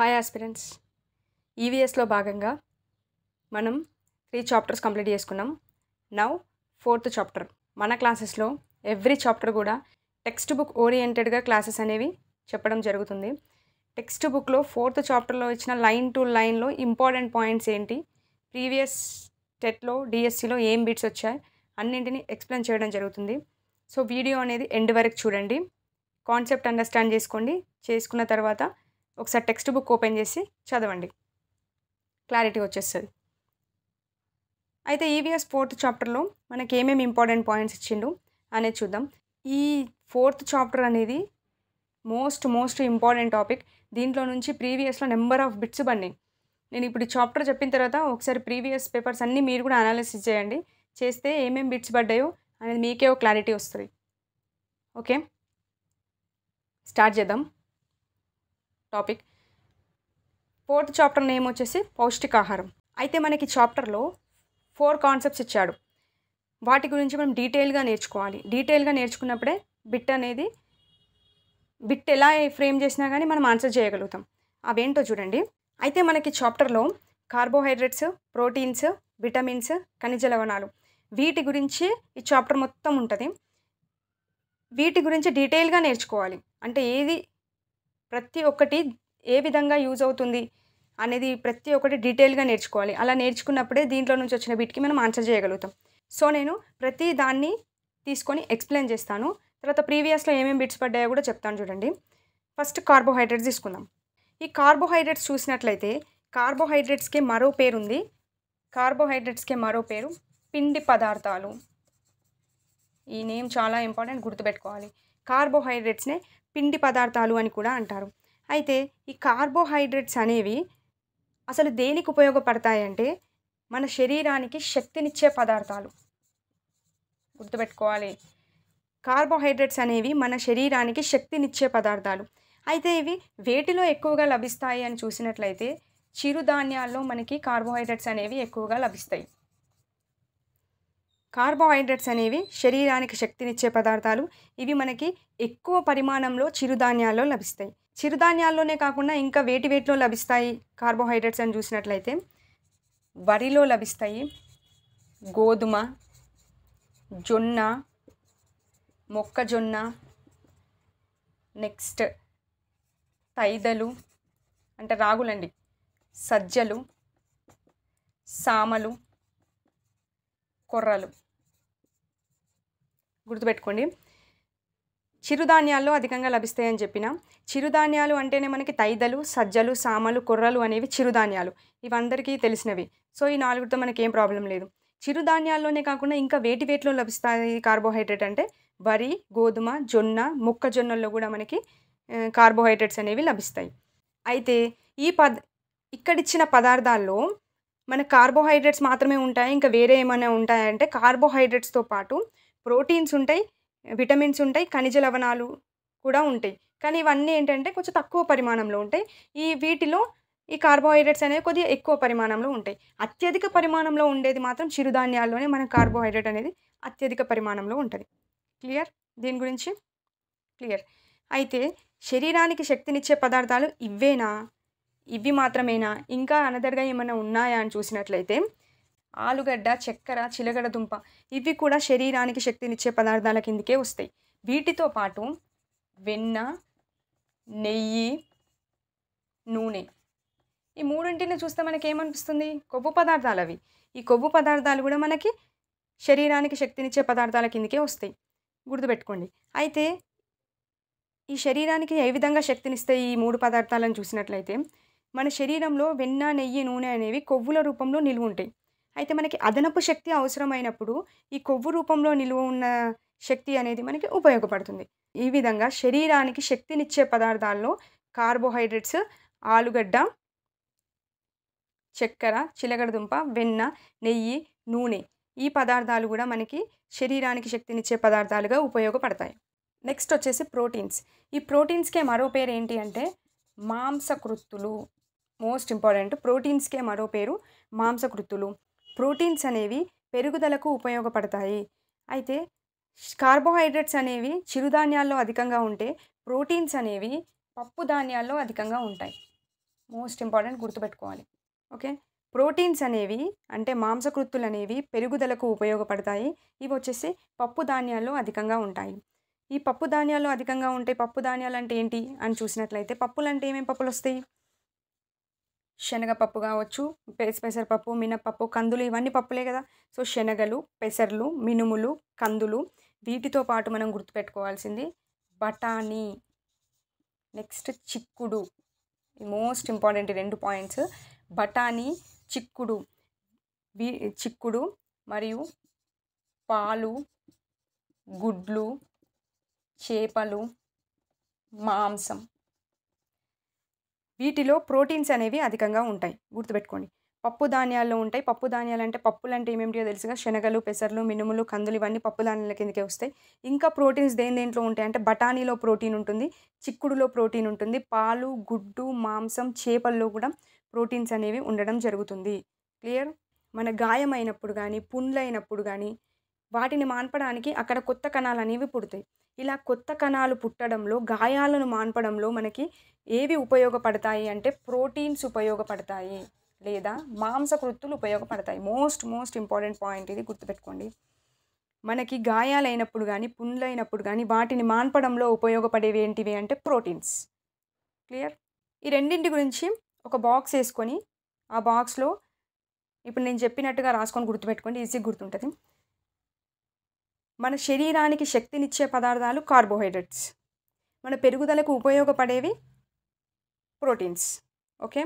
Hi aspirants. ఈవీఎస్లో భాగంగా మనం 3 chapters complete చేసుకున్నాం. Now 4th chapter. మన క్లాసెస్లో ఎవ్రీ చాప్టర్ కూడా టెక్స్ట్ బుక్ ఓరియంటెడ్గా క్లాసెస్ అనేవి చెప్పడం జరుగుతుంది. టెక్స్ట్ బుక్లో 4th చాప్టర్లో ఇచ్చిన లైన్ టు లైన్లో ఇంపార్టెంట్ పాయింట్స్ ఏంటి, ప్రీవియస్ టెట్లో డిఎస్సిలో ఏం బిట్స్ వచ్చాయి అన్నింటినీ ఎక్స్ప్లెయిన్ చేయడం జరుగుతుంది. సో వీడియో అనేది ఎండ్ వరకు చూడండి, కాన్సెప్ట్ అండర్స్టాండ్ చేసుకోండి. చేసుకున్న తర్వాత ఒకసారి టెక్స్ట్ బుక్ ఓపెన్ చేసి చదవండి, క్లారిటీ వచ్చేస్తుంది. అయితే ఈవీఎస్ 4th చాప్టర్లో మనకి ఏమేమి ఇంపార్టెంట్ పాయింట్స్ ఇచ్చిండు అనేది చూద్దాం. ఈ 4th చాప్టర్ అనేది మోస్ట్ ఇంపార్టెంట్ టాపిక్. దీంట్లో నుంచి ప్రీవియస్లో నెంబర్ ఆఫ్ బిట్స్ పడినాయి. నేను ఇప్పుడు ఈ చాప్టర్ చెప్పిన తర్వాత ఒకసారి ప్రీవియస్ పేపర్స్ అన్నీ మీరు కూడా అనాలిసిస్ చేయండి. చేస్తే ఏమేమి బిట్స్ పడ్డాయో అనేది మీకే ఒక క్లారిటీ వస్తుంది. ఓకే, స్టార్ట్ చేద్దాం టాపిక్. 4th చాప్టర్ నేమ్ వచ్చేసి పౌష్టికాహారం. అయితే మనకి చాప్టర్లో 4 కాన్సెప్ట్స్ ఇచ్చాడు. వాటి గురించి మనం డీటెయిల్గా నేర్చుకోవాలి. డీటెయిల్గా నేర్చుకున్నప్పుడే బిట్ ఎలా ఫ్రేమ్ చేసినా కానీ మనం ఆన్సర్ చేయగలుగుతాం. అవేంటో చూడండి. అయితే మనకి చాప్టర్లో కార్బోహైడ్రేట్స్, ప్రోటీన్స్, విటమిన్స్, ఖనిజ లవణాలు వీటి గురించి ఈ చాప్టర్ మొత్తం ఉంటుంది. వీటి గురించి డీటెయిల్గా నేర్చుకోవాలి. అంటే ప్రతి ఒక్కటి ఏ విధంగా యూజ్ అవుతుంది అనేది ప్రతి ఒక్కటి డీటెయిల్గా నేర్చుకోవాలి. అలా నేర్చుకున్నప్పుడే దీంట్లో నుంచి వచ్చిన బిట్కి మనం ఆన్సర్ చేయగలుగుతాం. సో నేను ప్రతి దాన్ని తీసుకొని ఎక్స్ప్లెయిన్ చేస్తాను. తర్వాత ప్రీవియస్లో ఏమేమి బిట్స్ పడ్డాయో కూడా చెప్తాను చూడండి. ఫస్ట్ కార్బోహైడ్రేట్స్ తీసుకుందాం. ఈ కార్బోహైడ్రేట్స్ చూసినట్లయితే కార్బోహైడ్రేట్స్కి మరో పేరు ఉంది. కార్బోహైడ్రేట్స్కి మరో పేరు పిండి పదార్థాలు. ఈ నేమ్ చాలా ఇంపార్టెంట్, గుర్తుపెట్టుకోవాలి. కార్బోహైడ్రేట్స్నే పిండి పదార్థాలు అని కూడా అంటారు. అయితే ఈ కార్బోహైడ్రేట్స్ అనేవి అసలు దేనికి ఉపయోగపడతాయి అంటే మన శరీరానికి శక్తినిచ్చే పదార్థాలు. గుర్తుపెట్టుకోవాలి, కార్బోహైడ్రేట్స్ అనేవి మన శరీరానికి శక్తినిచ్చే పదార్థాలు. అయితే ఇవి వేటిలో ఎక్కువగా లభిస్తాయి అని చూసినట్లయితే చిరుధాన్యాల్లో మనకి కార్బోహైడ్రేట్స్ అనేవి ఎక్కువగా లభిస్తాయి. కార్బోహైడ్రేట్స్ అనేవి శరీరానికి శక్తినిచ్చే పదార్థాలు. ఇవి మనకి ఎక్కువ పరిమాణంలో చిరుధాన్యాల్లో లభిస్తాయి. చిరుధాన్యాల్లోనే కాకుండా ఇంకా వేటిలో లభిస్తాయి కార్బోహైడ్రేట్స్ అని చూసినట్లయితే వరిలో లభిస్తాయి, గోధుమ, జొన్న, మొక్కజొన్న, నెక్స్ట్ తైదలు అంటే రాగులండి, సజ్జలు, సామలు, కొర్రలు. గుర్తుపెట్టుకోండి, చిరుధాన్యాల్లో అధికంగా లభిస్తాయని చెప్పిన. చిరుధాన్యాలు అంటేనే మనకి తైదలు, సజ్జలు, సామలు, కొర్రలు అనేవి చిరుధాన్యాలు. ఇవందరికీ తెలిసినవి. సో ఈ 4తో మనకి ఏం ప్రాబ్లం లేదు. చిరుధాన్యాల్లోనే కాకుండా ఇంకా వేటిలో లభిస్తాయి కార్బోహైడ్రేట్ అంటే వరి, గోధుమ, జొన్న, మొక్కజొన్నల్లో కూడా మనకి కార్బోహైడ్రేట్స్ అనేవి లభిస్తాయి. అయితే ఇక్కడిచ్చిన పదార్థాల్లో మన కార్బోహైడ్రేట్స్ మాత్రమే ఉంటాయి, ఇంకా వేరే ఏమైనా ఉంటాయంటే కార్బోహైడ్రేట్స్తో పాటు ప్రోటీన్స్ ఉంటాయి, విటమిన్స్ ఉంటాయి, ఖనిజ లవణాలు కూడా ఉంటాయి. కానీ ఇవన్నీ ఏంటంటే కొంచెం తక్కువ పరిమాణంలో ఉంటాయి. వీటిలో ఈ కార్బోహైడ్రేట్స్ అనేవి కొద్దిగా ఎక్కువ పరిమాణంలో ఉంటాయి. అత్యధిక పరిమాణంలో ఉండేది మాత్రం చిరుధాన్యాల్లోనే మన కార్బోహైడ్రేట్ అనేది అత్యధిక పరిమాణంలో ఉంటుంది. క్లియర్? దీని గురించి క్లియర్. అయితే శరీరానికి శక్తినిచ్చే పదార్థాలు ఇవేనా, ఇవి మాత్రమేనా, ఇంకా అనదర్గా ఏమైనా ఉన్నాయా అని చూసినట్లయితే ఆలుగడ్డ, చక్కెర, చిలగడ దుంప ఇవి కూడా శరీరానికి శక్తినిచ్చే పదార్థాల కిందకే వస్తాయి. వీటితో పాటు వెన్న, నెయ్యి, నూనె, ఈ మూడింటిని చూస్తే మనకి ఏమనిపిస్తుంది? కొవ్వు పదార్థాలు అవి. ఈ కొవ్వు పదార్థాలు కూడా మనకి శరీరానికి శక్తినిచ్చే పదార్థాల కిందకే వస్తాయి. గుర్తుపెట్టుకోండి. అయితే ఈ శరీరానికి ఏ విధంగా శక్తినిస్తాయి ఈ 3 పదార్థాలను చూసినట్లయితే మన శరీరంలో వెన్న, నెయ్యి, నూనె అనేవి కొవ్వుల రూపంలో నిలువ ఉంటాయి. అయితే మనకి అదనపు శక్తి అవసరమైనప్పుడు ఈ కొవ్వు రూపంలో నిలువ ఉన్న శక్తి అనేది మనకి ఉపయోగపడుతుంది. ఈ విధంగా శరీరానికి శక్తినిచ్చే పదార్థాల్లో కార్బోహైడ్రేట్స్, ఆలుగడ్డ, చక్కెర, చిలగడదుంప, వెన్న, నెయ్యి, నూనె ఈ పదార్థాలు కూడా మనకి శరీరానికి శక్తినిచ్చే పదార్థాలుగా ఉపయోగపడతాయి. నెక్స్ట్ వచ్చేసి ప్రోటీన్స్. ఈ ప్రోటీన్స్కే మరో పేరు ఏంటి అంటే మాంసకృత్తులు. మోస్ట్ ఇంపార్టెంట్, ప్రోటీన్స్కే మరో పేరు మాంసకృత్తులు. ప్రోటీన్స్ అనేవి పెరుగుదలకు ఉపయోగపడతాయి. అయితే కార్బోహైడ్రేట్స్ అనేవి చిరుధాన్యాల్లో అధికంగా ఉంటే ప్రోటీన్స్ అనేవి పప్పు ధాన్యాల్లో అధికంగా ఉంటాయి. మోస్ట్ ఇంపార్టెంట్ గుర్తుపెట్టుకోవాలి. ఓకే. ప్రోటీన్స్ అనేవి అంటే మాంసకృత్తులు అనేవి పెరుగుదలకు ఉపయోగపడతాయి. ఇవి వచ్చేసి పప్పు ధాన్యాల్లో అధికంగా ఉంటాయి. ఈ పప్పు ధాన్యాల్లో అధికంగా ఉంటాయి. పప్పు ధాన్యాలు అంటే ఏంటి అని చూసినట్లయితే పప్పులంటే ఏమేమి పప్పులొస్తాయి? శనగపప్పు కావచ్చు, పెసరపప్పు, మినపప్పు, కందులు ఇవన్నీ పప్పులే కదా! సో, శనగలు, పెసర్లు, మినుములు, కందులు వీటితో పాటు మనం గుర్తుపెట్టుకోవాల్సింది బఠానీ, నెక్స్ట్ చిక్కుడు. మోస్ట్ ఇంపార్టెంట్ ఈ 2 పాయింట్స్. బఠానీ, చిక్కుడు. వీ చిక్కుడు మరియు పాలు, గుడ్లు, చేపలు, మాంసం. వీటిలో ప్రోటీన్స్ అనేవి అధికంగా ఉంటాయి. గుర్తుపెట్టుకోండి. పప్పు ధాన్యాల్లో ఉంటాయి. పప్పు ధాన్యాలంటే పప్పులంటే ఏమేమిటో తెలుసుగా? శనగలు, పెసర్లు, మినుములు, కందులు ఇవన్నీ పప్పు ధాన్యాల కిందకే వస్తాయి. ఇంకా ప్రోటీన్స్ దేంట్లో ఉంటాయి అంటే బఠానీలో ప్రోటీన్ ఉంటుంది, చిక్కుడులో ప్రోటీన్ ఉంటుంది, పాలు, గుడ్డు, మాంసం, చేపల్లో కూడా ప్రోటీన్స్ అనేవి ఉండడం జరుగుతుంది. క్లియర్? మన గాయమైనప్పుడు గానీ, పుండ్లైనప్పుడు గానీ వాటిని మాన్పడానికి అక్కడ కొత్త కణాలనేవి పుడతాయి. ఇలా కొత్త కణాలు పుట్టడంలో, గాయాలను మాన్పడంలో మనకి ఏవి ఉపయోగపడతాయి అంటే ప్రోటీన్స్ ఉపయోగపడతాయి లేదా మాంసకృత్తులు ఉపయోగపడతాయి. మోస్ట్ ఇంపార్టెంట్ పాయింట్ ఇది గుర్తుపెట్టుకోండి. మనకి గాయాలైనప్పుడు గానీ, పుండ్లైనప్పుడు గానీ వాటిని మాన్పడంలో ఉపయోగపడేవి ఏంటివి అంటే ప్రోటీన్స్. క్లియర్? ఈ రెండింటి గురించి ఒక బాక్స్ ఏసుకొని ఆ బాక్స్‌లో ఇప్పుడు నేను చెప్పినట్టుగా రాసుకొని గుర్తుపెట్టుకోండి. ఈజీగా గుర్తుంటది. మన శరీరానికి శక్తినిచ్చే పదార్థాలు కార్బోహైడ్రేట్స్. మన పెరుగుదలకు ఉపయోగపడేవి ప్రోటీన్స్. ఓకే.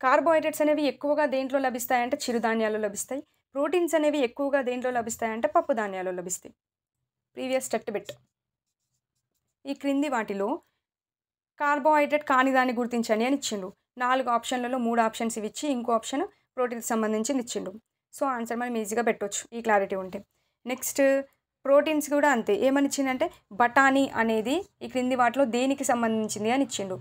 కార్బోహైడ్రేట్స్ అనేవి ఎక్కువగా దేంట్లో లభిస్తాయంటే చిరుధాన్యాల్లో లభిస్తాయి. ప్రోటీన్స్ అనేవి ఎక్కువగా దేంట్లో లభిస్తాయంటే పప్పు ధాన్యాల్లో లభిస్తాయి. Previous TET bit. ఈ క్రింది వాటిలో కార్బోహైడ్రేట్ కాని దాన్ని గుర్తించండి అని ఇచ్చిండు. 4 ఆప్షన్లలో 3 ఆప్షన్స్ ఇవి ఇచ్చి ఇంకో ఆప్షన్ ప్రోటీన్‌కి సంబంధించింది ఇచ్చిండు. సో, ఆన్సర్ మనం ఈజీగా పెట్టొచ్చు ఈ క్లారిటీ ఉంటే. నెక్స్ట్ ప్రోటీన్స్ కూడా అంతే. ఏమని ఇచ్చిండంటే బఠానీ అనేది ఈ క్రింది వాటిలో దేనికి సంబంధించింది అని ఇచ్చిండు.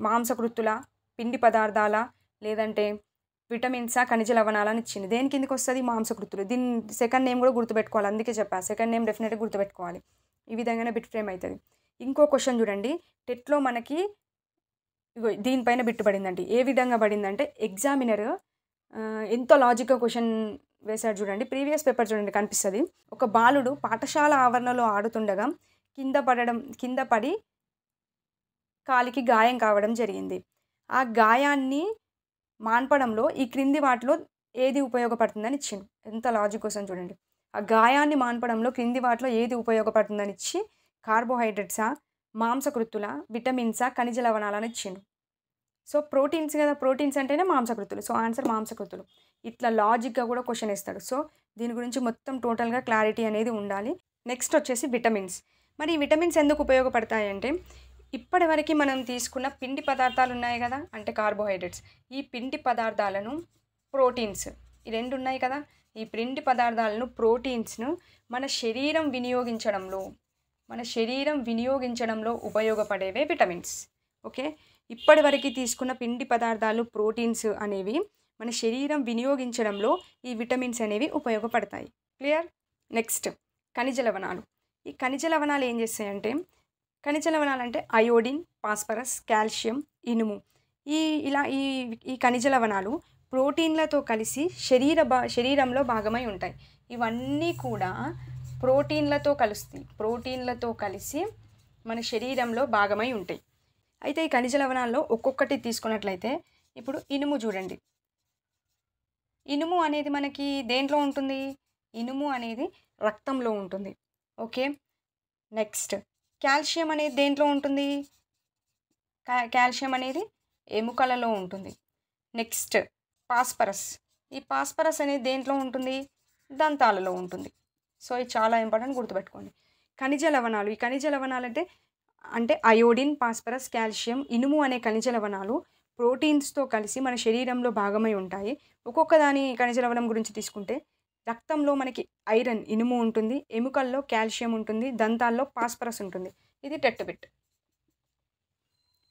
మాంసకృత్తుల, పిండి పదార్థాల, లేదంటే విటమిన్సా, ఖనిజ లవణాలా అని ఇచ్చింది. దేని కిందకి వస్తది? మాంసకృత్తులు. దీని సెకండ్ నేమ్ కూడా గుర్తుపెట్టుకోవాలి. అందుకే చెప్పా సెకండ్ నేమ్ డెఫినెట్‌గా గుర్తుపెట్టుకోవాలి. ఈ విధంగానే బిట్ ఫ్రేమ్ అయితది. ఇంకో క్వెషన్ చూడండి. టెట్‌లో మనకి ఇగో దీనిపైన బిట్ పడిందండి. ఏ విధంగా పడిందంటే ఎగ్జామినర్ ఎంతో లాజిక్‌గా క్వెషన్ వేశాడు చూడండి. ప్రీవియస్ పేపర్ చూడండి కనిపిస్తది. ఒక బాలుడు పాఠశాల ఆవరణలో ఆడుతుండగా కింద పడి కాలికి గాయం కావడం జరిగింది. ఆ గాయాన్ని మాన్పడంలో ఈ క్రింది వాటిలో ఏది ఉపయోగపడుతుందని ఇచ్చిండు. ఎంత లాజిక్ క్వెషన్ చూడండి. ఆ గాయాన్ని మాన్పడంలో క్రింది వాటిలో ఏది ఉపయోగపడుతుందని ఇచ్చి కార్బోహైడ్రేట్సా, మాంసకృత్తుల, విటమిన్సా, ఖనిజ లవణాలని ఇచ్చిండు. సో, ప్రోటీన్స్ కదా! ప్రోటీన్స్ అంటేనే మాంసకృత్తులు. So, answer మాంసకృత్తులు. ఇట్లా లాజిక్‌గా కూడా క్వెషన్ ఇస్తాడు. సో, దీని గురించి మొత్తం టోటల్‌గా క్లారిటీ అనేది ఉండాలి. నెక్స్ట్ వచ్చేసి విటమిన్స్. మరి ఈ విటమిన్స్ ఎందుకు ఉపయోగపడతాయంటే ఇప్పటివరకు మనం తీసుకున్న పిండి పదార్థాలు ఉన్నాయి కదా! అంటే కార్బోహైడ్రేట్స్. ఈ పిండి పదార్థాలను ప్రోటీన్స్ ఈ 2 ఉన్నాయి కదా! ఈ పిండి పదార్థాలను ప్రోటీన్స్‌ను మన శరీరం వినియోగించడంలో ఉపయోగపడేవే విటమిన్స్. ఓకే. ఇప్పటివరకు తీసుకున్న పిండి పదార్థాలు ప్రోటీన్స్ అనేవి మన శరీరం వినియోగించడంలో ఈ విటమిన్స్ అనేవి ఉపయోగపడతాయి. క్లియర్? నెక్స్ట్ ఖనిజ లవణాలు. ఈ ఖనిజ లవణాలు ఏం చేస్తాయంటే ఖనిజ లవణాలు అంటే అయోడిన్, ఫాస్ఫరస్, కాల్షియం, ఇనుము. ఈ ఖనిజ లవణాలు ప్రోటీన్లతో కలిసి శరీరంలో భాగమై ఉంటాయి. ఇవన్నీ కూడా ప్రోటీన్లతో కలిసి మన శరీరంలో భాగమై ఉంటాయి. అయితే ఈ ఖనిజ లవణాల్లో ఒక్కొక్కటి తీసుకున్నట్లయితే ఇప్పుడు ఇనుము చూడండి. ఇనుము అనేది మనకి దేంట్లో ఉంటుంది? ఇనుము అనేది రక్తంలో ఉంటుంది. ఓకే. నెక్స్ట్ కాల్షియం అనేది దేంట్లో ఉంటుంది? కాల్షియం అనేది ఎముకలలో ఉంటుంది. Next phosphorus. ఈ ఫాస్ఫరస్ అనేది దేంట్లో ఉంటుంది? దంతాలలో ఉంటుంది. సో, ఇది చాలా ఇంపార్టెంట్ గుర్తుపెట్టుకోండి. ఖనిజ లవణాలు. ఈ ఖనిజ లవణాలు అంటే అయోడిన్, ఫాస్ఫరస్, కాల్షియం, ఇనుము అనే ఖనిజ లవణాలు ప్రోటీన్స్తో కలిసి మన శరీరంలో భాగమై ఉంటాయి. ఒక్కొక్క దాని ఖనిజ లవణం గురించి తీసుకుంటే రక్తంలో మనకి ఐరన్, ఇనుము ఉంటుంది, ఎముకల్లో కాల్షియం ఉంటుంది, దంతాల్లో ఫాస్ఫరస్ ఉంటుంది. ఇది టెట్ బిట్.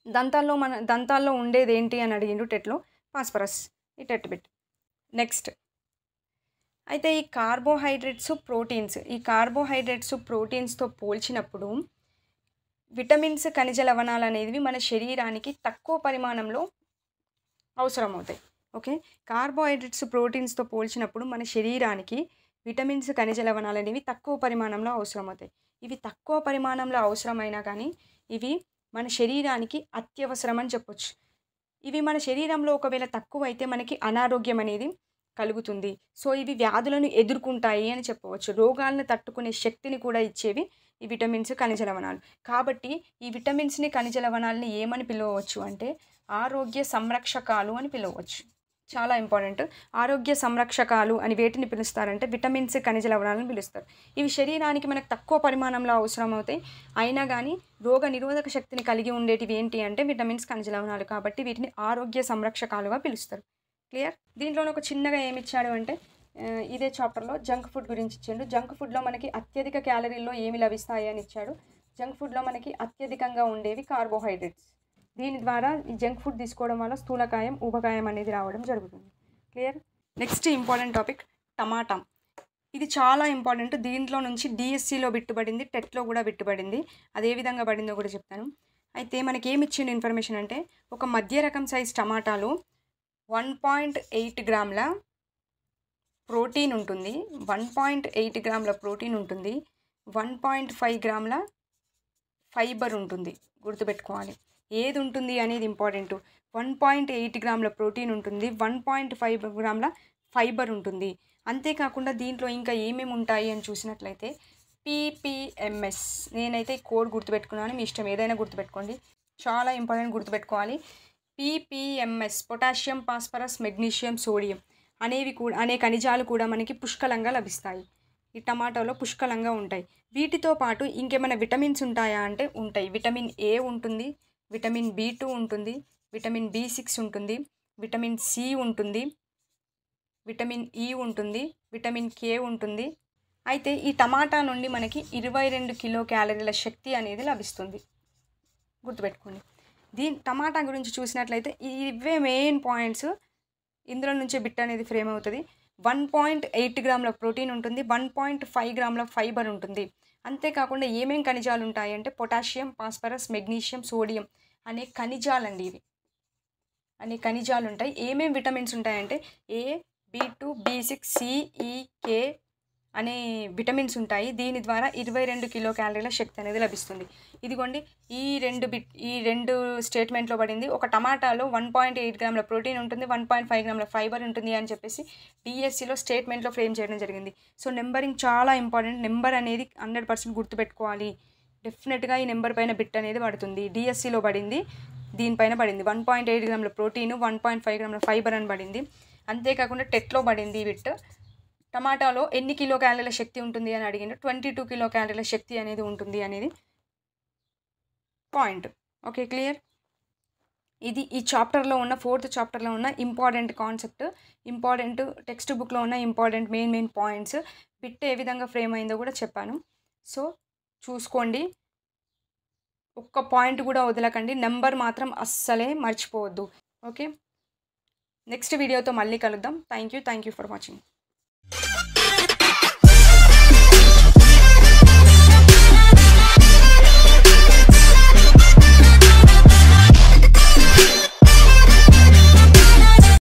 దంతాల్లో ఉండేది ఏంటి అని అడిగిండు టెట్లో. ఫాస్ఫరస్. ఈ టెట్ బిట్. నెక్స్ట్ అయితే ఈ కార్బోహైడ్రేట్స్, ప్రోటీన్స్తో పోల్చినప్పుడు విటమిన్స్, ఖనిజ లవణాలు అనేవి మన శరీరానికి తక్కువ పరిమాణంలో అవసరమవుతాయి. ఓకే. కార్బోహైడ్రేట్స్, ప్రోటీన్స్‌తో పోల్చినప్పుడు మన శరీరానికి విటమిన్స్, ఖనిజ లవణాలు అనేవి తక్కువ పరిమాణంలో అవసరమవుతాయి. ఇవి తక్కువ పరిమాణంలో అవసరమైనా కానీ ఇవి మన శరీరానికి అత్యవసరం అని చెప్పొచ్చు. ఇవి మన శరీరంలో ఒకవేళ తక్కువైతే మనకి అనారోగ్యం అనేది కలుగుతుంది. సో, ఇవి వ్యాధులను ఎదుర్కొంటాయి అని చెప్పవచ్చు. రోగాలను తట్టుకునే శక్తిని కూడా ఇచ్చేవి ఈ విటమిన్స్, ఖనిజ లవణాలు. కాబట్టి ఈ విటమిన్స్‌ని, ఖనిజ లవణాలని ఏమని పిలవవచ్చు అంటే ఆరోగ్య సంరక్షకాలు అని పిలవవచ్చు. చాలా ఇంపార్టెంట్. ఆరోగ్య సంరక్షకాలు అని వేటిని పిలుస్తారంటే విటమిన్స్, ఖనిజ లవణాలను పిలుస్తారు. ఇవి శరీరానికి మనకు తక్కువ పరిమాణంలో అవసరమవుతాయి. అయినా గానీ రోగ నిరోధక శక్తిని కలిగి ఉండేటివి ఏంటి అంటే విటమిన్స్, ఖనిజ లవణాలు. కాబట్టి వీటిని ఆరోగ్య సంరక్షకాలుగా పిలుస్తారు. క్లియర్? దీంట్లోనే ఒక చిన్నగా ఏమిచ్చాడు అంటే ఇదే చాప్టర్‌లో జంక్ ఫుడ్ గురించి ఇచ్చిండు. జంక్ ఫుడ్‌లో మనకి అత్యధిక క్యాలరీల్లో ఏమి లభిస్తాయి అని ఇచ్చాడు. జంక్ ఫుడ్‌లో మనకి అత్యధికంగా ఉండేవి కార్బోహైడ్రేట్స్. దీని ద్వారా ఈ జంక్ ఫుడ్ తీసుకోవడం వల్ల స్థూలకాయం, ఊబకాయం అనేది రావడం జరుగుతుంది. క్లియర్? నెక్స్ట్ ఇంపార్టెంట్ టాపిక్ టమాటా. ఇది చాలా ఇంపార్టెంట్. దీంట్లో నుంచి డిఎస్సిలో బిట్టుబడింది, టెట్‌లో కూడా బిట్టుబడింది. అది ఏ విధంగా పడిందో కూడా చెప్తాను. అయితే మనకేమి ఇచ్చిండు ఇన్ఫర్మేషన్ అంటే ఒక మధ్య రకం సైజ్ టమాటాలో 1.8 గ్రాముల ప్రోటీన్ ఉంటుంది. 1.8 గ్రాముల ప్రోటీన్ ఉంటుంది. 1.5 గ్రాముల ఫైబర్ ఉంటుంది. గుర్తుపెట్టుకోవాలి. ఏది ఉంటుంది అనేది ఇంపార్టెంట్. 1.8 గ్రాముల ప్రోటీన్ ఉంటుంది. 1.5 గ్రాముల ఫైబర్ ఉంటుంది. అంతేకాకుండా దీంట్లో ఇంకా ఏమేమి ఉంటాయి అని చూసినట్లయితే పీపీఎంఎస్. నేనైతే ఈ కోడ్ గుర్తుపెట్టుకున్నాను. మీ ఇష్టం ఏదైనా గుర్తుపెట్టుకోండి. చాలా ఇంపార్టెంట్, గుర్తుపెట్టుకోవాలి. పీపీఎంఎస్ పొటాషియం, ఫాస్ఫరస్, మెగ్నీషియం, సోడియం అనే ఖనిజాలు కూడా మనకి పుష్కలంగా లభిస్తాయి. ఈ టమాటాలో పుష్కలంగా ఉంటాయి. వీటితో పాటు ఇంకేమైనా విటమిన్స్ ఉంటాయా అంటే ఉంటాయి. విటమిన్ ఏ ఉంటుంది, విటమిన్ B2 ఉంటుంది, విటమిన్ B6 ఉంటుంది, విటమిన్ సి ఉంటుంది, విటమిన్ ఈ ఉంటుంది, విటమిన్ కే ఉంటుంది. అయితే ఈ టమాటా నుండి మనకి 22 కిలో క్యాలరీల శక్తి అనేది లభిస్తుంది. గుర్తుపెట్టుకోండి. టమాటా గురించి చూసినట్లయితే ఇవే మెయిన్ పాయింట్స్. ఇందులో నుంచే బిట్ అనేది ఫ్రేమ్ అవుతుంది. 1.8 గ్రాముల ప్రోటీన్ ఉంటుంది. 1.5 గ్రాముల ఫైబర్ ఉంటుంది. అంతేకాకుండా ఏమేం ఖనిజాలు ఉంటాయి అంటే పొటాషియం, ఫాస్ఫరస్, మెగ్నీషియం, సోడియం అనే ఖనిజాలండి ఇవి. అనే ఖనిజాలు ఉంటాయి. ఏమేం విటమిన్స్ ఉంటాయంటే ఏ, B2, B6, C, E, K అనే విటమిన్స్ ఉంటాయి. దీని ద్వారా 22 కిలో క్యాలరీల శక్తి అనేది లభిస్తుంది. ఇదిగోండి ఈ రెండు స్టేట్మెంట్లో పడింది. ఒక టమాటాలో 1.8 గ్రాముల ప్రోటీన్ ఉంటుంది, 1.5 గ్రాముల ఫైబర్ ఉంటుంది అని చెప్పేసి డిఎస్సిలో స్టేట్మెంట్లో ఫ్రేమ్ చేయడం జరిగింది. సో నెంబరింగ్ చాలా ఇంపార్టెంట్. నెంబర్ అనేది 100% గుర్తుపెట్టుకోవాలి. డెఫినెట్గా ఈ నెంబర్ పైన బిట్ అనేది పడుతుంది. డిఎస్సిలో పడింది, దీనిపైన పడింది. 1.8 గ్రాముల ప్రోటీను, 1.5 గ్రాముల ఫైబర్ అని పడింది. అంతేకాకుండా టెట్లో పడింది ఈ బిట్. టమాటాలో ఎన్ని కిలో క్యాలరీల శక్తి ఉంటుంది అని అడిగిండు. 22 కిలో క్యాలరీల శక్తి అనేది ఉంటుంది అనేది పాయింట్. Okay, clear? ఇది ఈ చాప్టర్లో ఉన్న 4th చాప్టర్లో ఉన్న ఇంపార్టెంట్ కాన్సెప్ట్, ఇంపార్టెంట్ టెక్స్ట్ బుక్లో ఉన్న ఇంపార్టెంట్ మెయిన్ పాయింట్స్. బిట్ ఏ విధంగా ఫ్రేమ్ అయిందో కూడా చెప్పాను. సో చూసుకోండి. ఒక్క పాయింట్ కూడా వదలకండి. నెంబర్ మాత్రం అస్సలే మర్చిపోవద్దు. ఓకే, నెక్స్ట్ వీడియోతో మళ్ళీ కలుద్దాం. Thank you for watching.